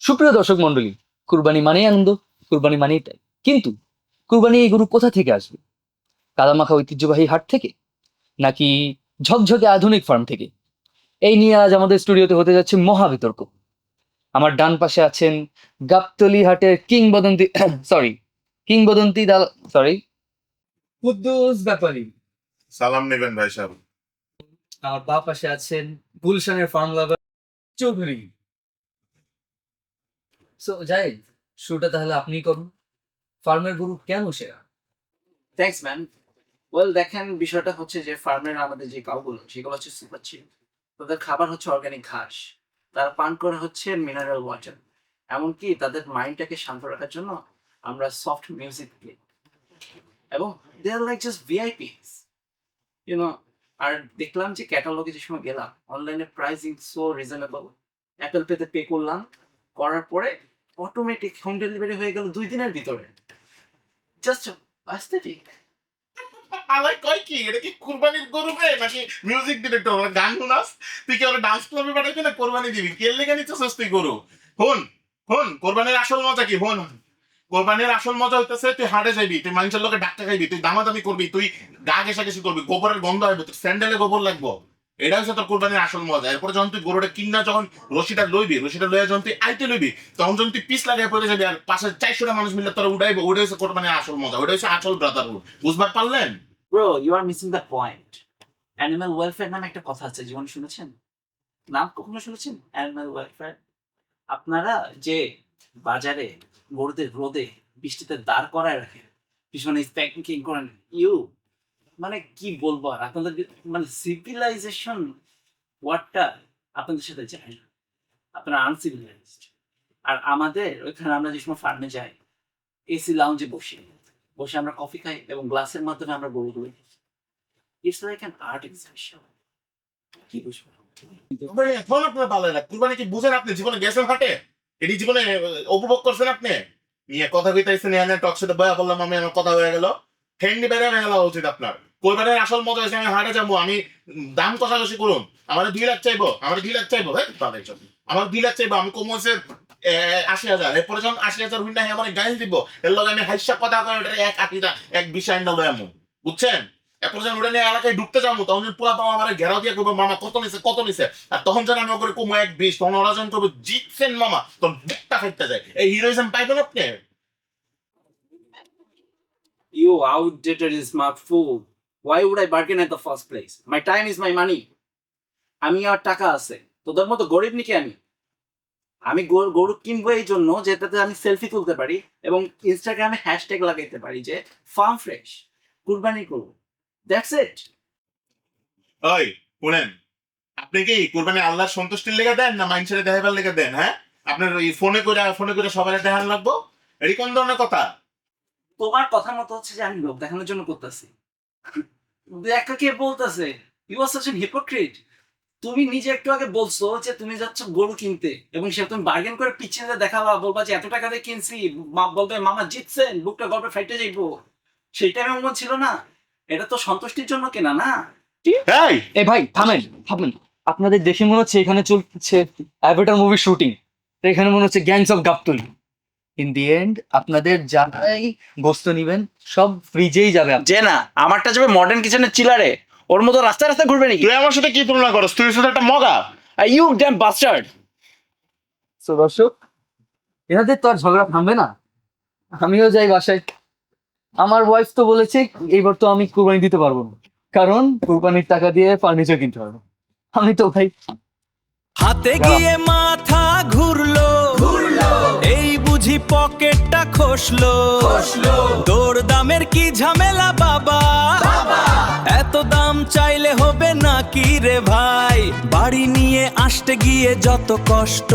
সুপ্রিয় দর্শক মন্ডলী, কুরবানি মানেই আনন্দ, কুরবানি মানেই তাই। কিন্তু কুরবানি এই গরু কোথা থেকে আসবে? কাদামাখা ঐতিহ্যবাহী হাট থেকে, নাকি ঝকঝকে আধুনিক ফার্ম থেকে? এই নিয়ে আজ আমাদের স্টুডিওতে হতে যাচ্ছে মহা বিতর্ক। আমার ডান পাশে আছেন গাবতলী হাটের কিংবদন্তি সরি কিংবদন্তি দাল সরি কুদ্দুস ব্যাপারী। সালাম নেবেন ভাই সাহেব। আমার বা পাশে আছেন গুলশানের ফার্ম লাভার চৌধুরী। সো যাই, শুরুটা তাহলে আপনিই করুন। ফার্মের গরু কেন সেরা? Thanks man. ওয়েল দেখেন, বিষয়টা হচ্ছে যে ফার্মের আমাদের যে কাউগুলো সেগুলো হচ্ছে সুপার চিপ। তাদের খাবার হচ্ছে অর্গানিক ঘাস, তারা পান করে হচ্ছে মিনারেল ওয়াটার। এমনকি তাদের মাইন্ডটাকে শান্ত রাখার জন্য আমরা সফট মিউজিক প্লে, এবং দে আর লাইক জাস্ট ভিআইপিস ইউনো। আর দেখলাম যে ক্যাটালগে যে সময় গেলাম, অনলাইনে প্রাইসিং সো রিজনেবল। অ্যাপেল পেতে পে করলাম, করার পরে অটোমেটিক হোম ডেলিভারি হয়ে গেল 2 দিনের ভিতরে। Just aesthetic. আলাই কয় কি এটা কি কুরবানির গরু রে নাকি মিউজিক ডিরেক্টর ওরা গান নাচ তুই কি ওরা ডান্স ক্লাবে পাঠাইবি না কোরবানি দিবি কে লেগে নিতে সস্তি গরু? হন হন কোরবানির আসল মজা কি? হন কোরবানির আসল মজা হইতেছে তুই হাটে যাইবি, তুই মানুষের লোকে ডাক্তার খাইবি, তুই দামাদামি করবি, তুই গা ঘেঁষাঘেঁষি করবি, গোবরের গন্ধ হবে, তোর স্যান্ডেলে গোবর লাগবো। এটা হচ্ছে তোর কোরবানির আসল মজা। এরপরে যখন তুই গরুটা কিনা যখন রশিটা লইয়া যখন তুই আইতে লইবি, তখন যখন তুই পিস লাগাই পড়ে যাবি আর পাশে 400টা মানুষ মিলে তোরা উঠাইবো, ওটা হচ্ছে কোরবানির আসল মজা, ওটা হচ্ছে আসল ব্রাদারহুড। বুঝবার পারলেন? Bro, you are missing the point. Animal welfare নামে একটা কথা আছে, জীবনে শুনেছেন? নাম কখনো শুনেছেন অ্যানিমাল ওয়েলফেয়ার? আপনারা যে বাজারে গরুদের রোদে বৃষ্টিতে দাঁড় করায় রাখেন, পিছনে স্প্যাকিং করেন, ইউ মানে কি বলবো আর, আপনাদের মানে সিভিলাইজেশন ওয়ার্ডটা আপনাদের সাথে যায় না, আপনারা আনসিভিলাইজড। আর আমাদের ওইখানে আমরা যে সময় ফার্মে যাই, এসি লাউঞ্জে বসে বসে আমরা কফি খাই এবং গ্লাসের মাধ্যমে আমরা গরুগুলো it's like an art exhibition. কি বুঝবো? কুরবানি এখন আপনার ভালো লাগে? কুরবানি কি বুঝেন আপনি? জীবনে গেছেন হাটে? এটি জীবনে উপভোগ করছেন আপনি? নিয়ে কথা কইতাইছেন এখানে টক শোতে বয়া বললাম আমি, আমার কথা হয়ে গেল। ঠেংনি বেড়ে গেলা উচিত আপনার। কোরবানির আসল মজা হয়েছে আমি হাটে যাবো, আমি দাম কষাকষি করুন, আমার 2 লাখ চাইবো, আমার 2 লাখ চাইবো, হ্যাঁ তাদের জন্য আমার 2 লাখ চাইবো, আমি কম হচ্ছে 80,000। এরপরে যখন 80,000 হুইন্ডা আমার গাইল দিব, এর লগে আমি হাইসা কথা করে এক আটিটা এক বিষয় না লয় এমন, বুঝছেন? এরপর যখন ওটা নিয়ে এলাকায় ঢুকতে যাবো, তখন পুরা পাওয়া আমার ঘেরাও দিয়ে করবো মামা কত নিছে কত নিছে। আর তখন যেন আমি ওকে কমো 1-20, তখন ওরা যখন করবো জিতছেন মামা, তখন বুকটা খাইতে যায়। এই হিরোইজম পাইবেন আপনি? You outdated smart fool. Why would I bargain at the first place? My time is my money. আমি আর টাকা আছে, তোদের মতো গরিব নাকি আমি? আমি গরু কিনবো এই জন্য যেটাতে আমি সেলফি তুলতে পারি এবং ইনস্টাগ্রামে হ্যাশট্যাগ লাগাইতে পারি যে ফার্ম ফ্রেশ, কুরবানি করবো। That's it. ওই শুনেন, আপনি কি কোরবানি আল্লাহর সন্তুষ্টির লেগে দেন না মানুষের দেখাবার লেগে দেন? হ্যাঁ, আপনার ওই ফোনে করে সবাই দেখান লাগবো? এটি কোন ধরনের কথা? তোমার কথা মতো হচ্ছে যে আমি লোক দেখানোর জন্য করতেছি। দেখা কে বলতেছে? You are such an hypocrite. তুমি নিজে একটু আগে বলছো যে তুমি যাচ্ছ গরু কিনতে এবং সে তুমি বার্গেন করে পিছনে দেখাবা, বলবা যে এত টাকা দিয়ে কিনছি, বলবে মামা জিতছেন, বুকটা গল্পে ফাইটে যাইবো। সেই টাইমে মন ছিল না। এটা তো সন্তুষ্টির জন্য কেনা না। এই এ ভাই থামেন থামেন, আপনাদের দেখে মনে হচ্ছে এখানে চলছে অ্যাভাটার মুভি শুটিং, এখানে মনে হচ্ছে gangs of Gabtali. In the end আপনাদের যাই বস্তু নিবেন সব ফ্রিজেই যাবে। যে না, আমারটা যাবে মডার্ন কিচেনের চিলারে, ওর মতো রাস্তায় রাস্তায় ঘুরবে নাকি? তুই আমার সাথে কি তুলনা করস? তুই শুধু একটা মগা। You damn bastard. তো দর্শক, এনাদের তো আর ঝগড়া থামবে না। আমিও যাই বাসায়। আমার ওয়াইফ তো বলেছে এইবার তো আমি কুরবানি দিতে পারবো না, কারণ কুরবানির টাকা দিয়ে ফার্নিচার কিনতে পারবো। আমি তো ভাই হাতে গিয়ে মাথা ঘুরলো, এই বুঝি পকেটটা খসলো। দৌড় দামের কি ঝামেলা বাবা, এত দাম চাইলে হবে না কি রে ভাই? বাড়ি নিয়ে আসতে গিয়ে যত কষ্ট,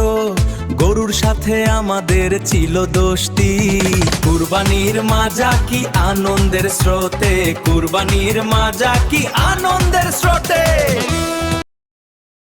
গরুর সাথে আমাদের ছিল দোস্তি। কুরবানির মাজা কি আনন্দের স্রোতে, কুরবানির মাজা কি আনন্দের স্রোতে।